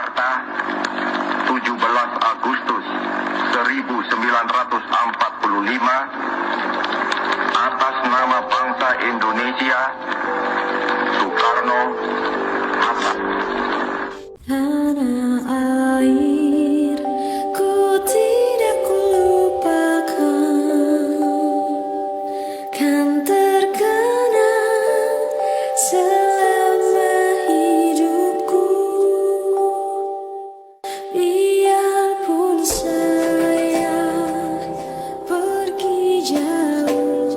Jakarta, 17 Agustus 1945, atas nama bangsa Indonesia, Soekarno Hatta. Tanah air, ku tidak lupakan, kan terkenang selama hidupku. Biarpun saya pergi jauh,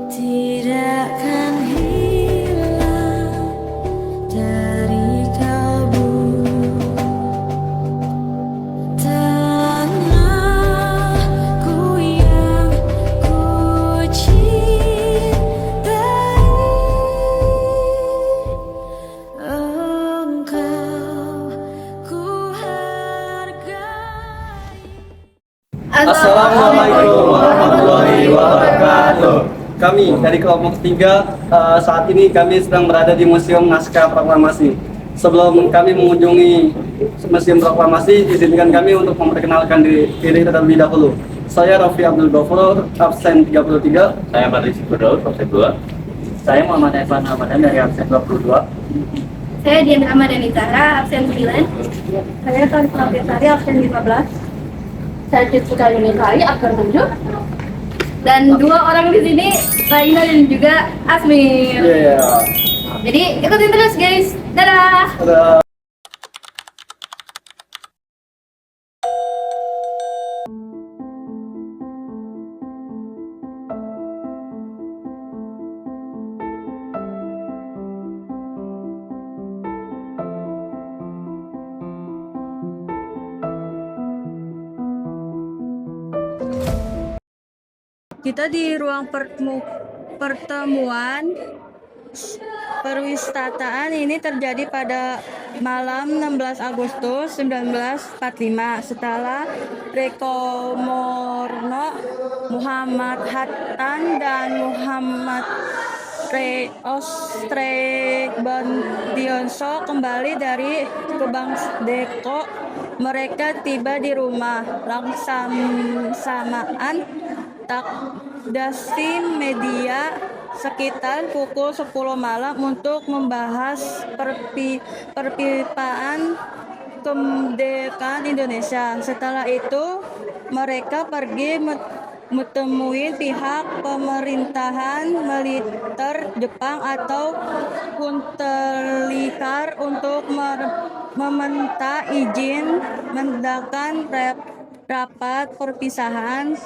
tidak akan hilang dari kalbu. Tanahku yang ku cintai, engkau ku hargai. Assalamualaikum warahmatullahi wabarakatuh. Kami dari kelompok 3 saat ini kami sedang berada di Museum Naskah Proklamasi. Sebelum kami mengunjungi Museum Proklamasi, izinkan kami untuk memperkenalkan diri terlebih dahulu. Saya Raffi Abdul Ghafur, absen 33. Saya Madri Sikurdaud, absen 2. Saya Muhammad Evan Ramadan dari absen 22. Saya Dian Ramadhani Zahra, absen 9. Saya Tarif Rafiasari, absen 15. Saya Jessica Yunisari, absen 7. Dan 2 orang di sini, Raina dan juga Asmir. Iya. Jadi ikutin terus guys. Dadah. Ada Kita di ruang pertemuan perwisataan ini terjadi pada malam 16 Agustus 1945 setelah Rekomorno, Muhammad Hattan dan Muhammad Ostregbendionso kembali dari Kebangsdeko. Mereka tiba di rumah Laksamaan Takdasi Media sekitar pukul 10 malam untuk membahas perpipaan kemerdekaan Indonesia. Setelah itu mereka pergi menemui pihak pemerintahan militer Jepang atau Kuntelikar untuk meminta izin mengadakan rapat perpisahan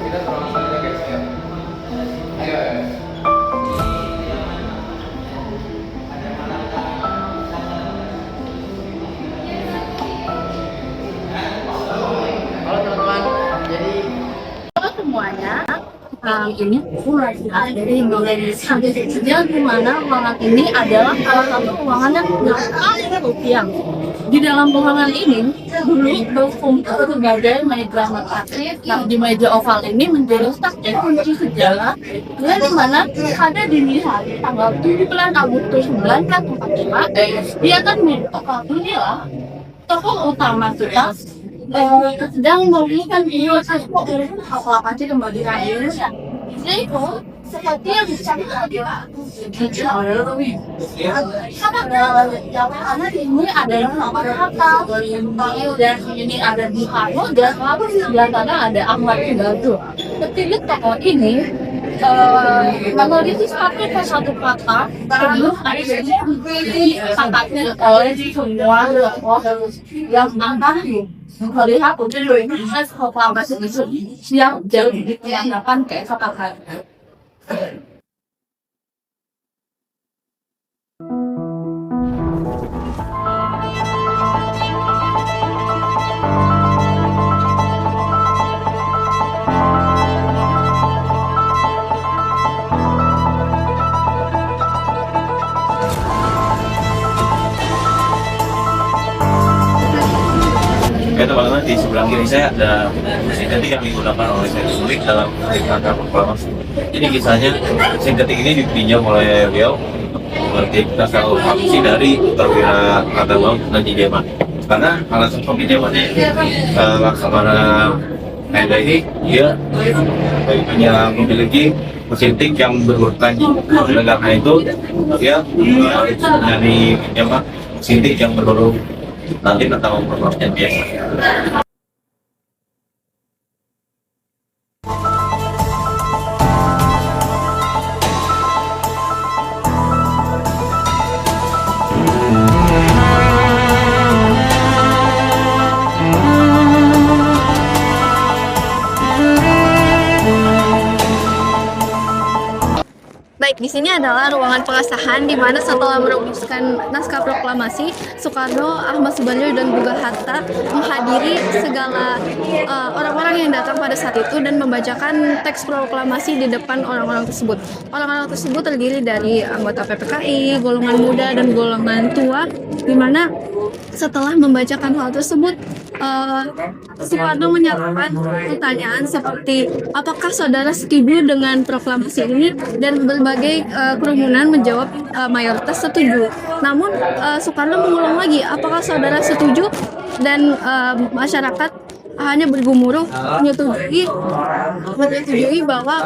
Kita terlalu saja guys ya. Ayo. Halo teman-teman. Jadi Halo semuanya. Ini aku lagi ada di Indonesia, yang dimana ruangan ini adalah salah satu ruangan yang paling rupiah. Di dalam ruangan ini dulu berkumpul berbagai meja matematik. Nah, di meja oval ini menjadi saksi kunci sejarah, yang dimana pada dini hari tanggal 7 Agustus 1945 dia akan menjadi inilah tokoh utama kita sedang memberikan video proklamasi kemerdekaan Indonesia. Yaitu seperti yang disampaikan karena di sini adalah Soekarno Hatta, dan ini ada Bung Karno, dan di sebelah sana ada Ahmad Sudarso. Ketiga tokoh ini meneliti satu kata sebelum dikatakan oleh semua tokoh yang akan melihat untuk proses proklamasi itu yang jauh diperlihatkan keesokan hari. teman-teman, di sebelah kiri saya ada mesin ketik yang digunakan oleh Republik dalam Naskah Proklamasi. Jadi kisahnya mesin ketik ini dipinjam oleh beliau memetik Naskah Proklamasi dari perwira Angkatan Laut Nanti Jerman. Karena alasan peminjamannya Laksamana Enda ini dia hanya memiliki mesin tik yang berurut kanji. Oleh karena itu dia menjadi pinjaman mesin tik yang berurut Latin atau berurutnya biasa. Baik, di sini adalah ruangan pengesahan di mana setelah merumuskan naskah proklamasi, Soekarno, Ahmad Subarjo dan juga Hatta menghadiri segala orang-orang yang datang pada saat itu dan membacakan teks proklamasi di depan orang-orang tersebut. Orang-orang tersebut terdiri dari anggota PPKI, golongan muda dan golongan tua, di mana setelah membacakan hal tersebut, Soekarno menyatakan pertanyaan seperti apakah saudara setuju dengan proklamasi ini, dan berbagai kerumunan menjawab mayoritas setuju. Namun Soekarno mengulang lagi apakah saudara setuju, dan masyarakat hanya bergumuruh menyetujui bahwa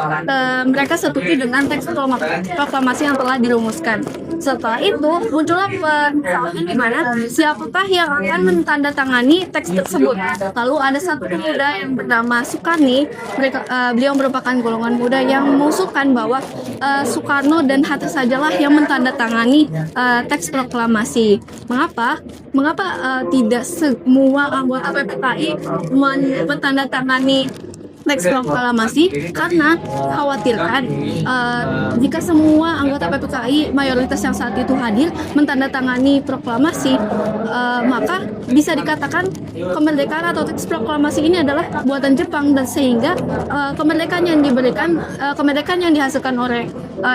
mereka setuju dengan teks proklamasi yang telah dirumuskan. Setelah itu muncullah pertanyaan di mana siapakah yang akan menandatangani teks tersebut. Lalu ada satu pemuda yang bernama Sukarni, beliau merupakan golongan muda yang mengusulkan bahwa Soekarno dan Hatta sajalah yang menandatangani teks proklamasi. Mengapa tidak semua anggota PPKI menandatangani teks proklamasi? Karena khawatirkan jika semua anggota PPKI mayoritas yang saat itu hadir menandatangani proklamasi, maka bisa dikatakan kemerdekaan atau teks proklamasi ini adalah buatan Jepang, dan sehingga kemerdekaan yang dihasilkan oleh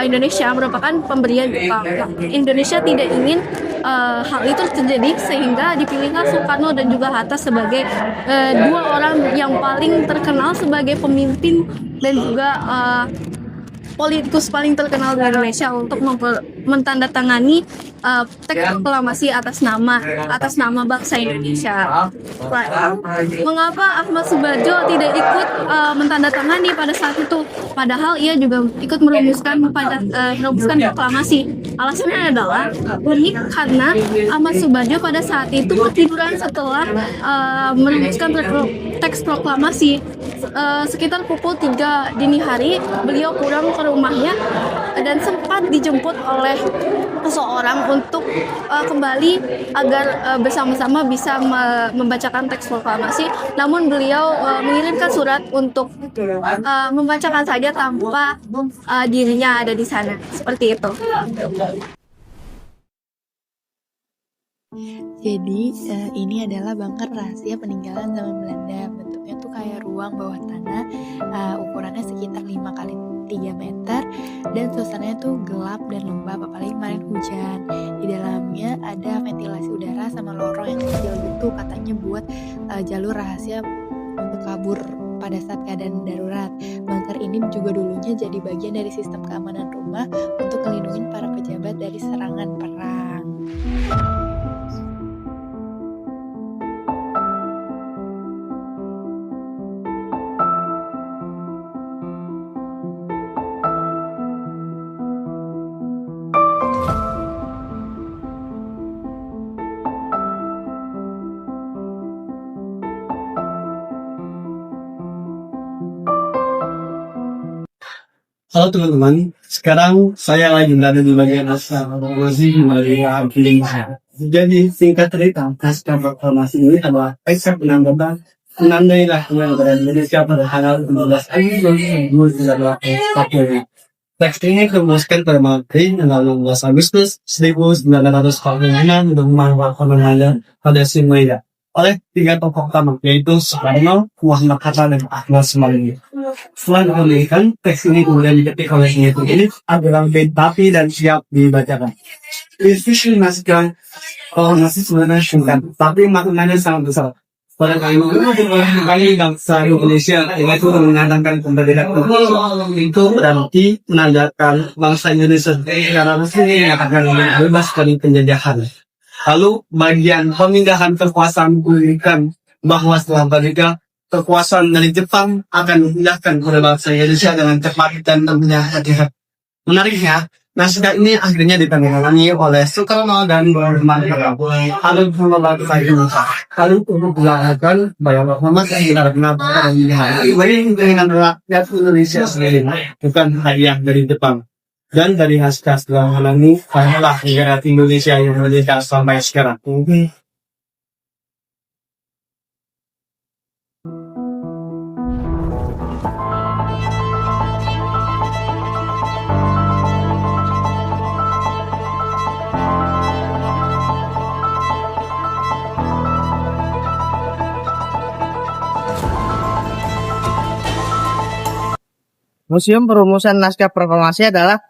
Indonesia merupakan pemberian Jepang. Indonesia tidak ingin hal itu terjadi, sehingga dipilihlah Soekarno dan juga Hatta sebagai dua orang yang paling terkenal sebagai pemimpin dan juga politikus paling terkenal di Indonesia untuk mentandatangani teks proklamasi atas nama bangsa Indonesia. Mengapa Ahmad Subarjo tidak ikut mentandatangani pada saat itu, padahal ia juga ikut merumuskan proklamasi? Alasannya adalah unik karena Ahmad Subarjo pada saat itu ketiduran setelah merumuskan teks proklamasi. Sekitar pukul 3 dini hari beliau pulang ke rumahnya dan sempat dijemput oleh seseorang untuk kembali agar bersama-sama bisa membacakan teks proklamasi. Namun beliau mengirimkan surat untuk membacakan saja tanpa dirinya ada di sana. Seperti itu. Jadi ini adalah bunker rahasia peninggalan zaman Belanda. Bentuknya tuh kayak ruang bawah tanah, ukurannya sekitar 5 kali 3 meter, dan suasananya tuh gelap dan lembab, apalagi kemarin hujan. Di dalamnya ada ventilasi udara sama lorong yang kecil gitu, katanya buat jalur rahasia untuk kabur pada saat keadaan darurat. Bunker ini juga dulunya jadi bagian dari sistem keamanan rumah untuk melindungi para pejabat dari serangan perang. Halo teman-teman, sekarang saya lagi berada di bagian naskah proklamasi melalui link. Jadi singkat cerita, naskah proklamasi ini adalah teks penandai lahirnya negara Indonesia pada tanggal 15 Agustus 1945. Teks ini dirumuskan pada tanggal 15 Agustus 1945 untuk merupakan namanya pada Simaya oleh 3 tokoh utama, yaitu Soekarno, Muhammad Hatta, dan Ahmad Subarjo. Setelah dituliskan, teks ini kemudian diketik oleh penyidik agar rapi dan siap dibacakan. Isi naskah proklamasi sebenarnya singkat, tapi maknanya sangat besar. pada kami bangsa Indonesia itu mengadakan kemerdekaan itu berarti menandakan bangsa Indonesia secara resmi akan bebas dari penjajahan. Lalu bagian pemindahan kekuasaan menunjukkan bahwa setelah merdeka kekuasaan dari Jepang akan dipindahkan kepada bangsa Indonesia dengan cepat dan tentunya hati-hati. Menariknya, naskah ini akhirnya ditandatangani oleh Soekarno dan Bung-Karno. Lalu bangsa Indonesia. Lalu untuk dilakukan bahwa Muhammad benar-benar dengan rakyat Indonesia sendiri, bukan hadiah dari Jepang. Dan dari naskah sederhana ini, hanyalah negara Indonesia yang merdeka sampai sekarang. Museum Perumusan Naskah Proklamasi adalah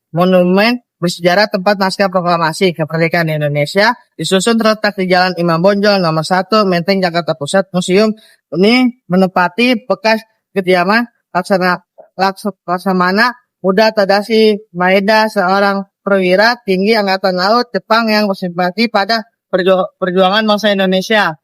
monumen bersejarah tempat naskah proklamasi kemerdekaan Indonesia disusun terletak di Jalan Imam Bonjol nomor 1 Menteng Jakarta Pusat. Museum ini menempati bekas kediaman Laksamana Muda Tadashi Maeda, seorang perwira tinggi Angkatan Laut Jepang yang bersimpati pada perjuangan bangsa Indonesia.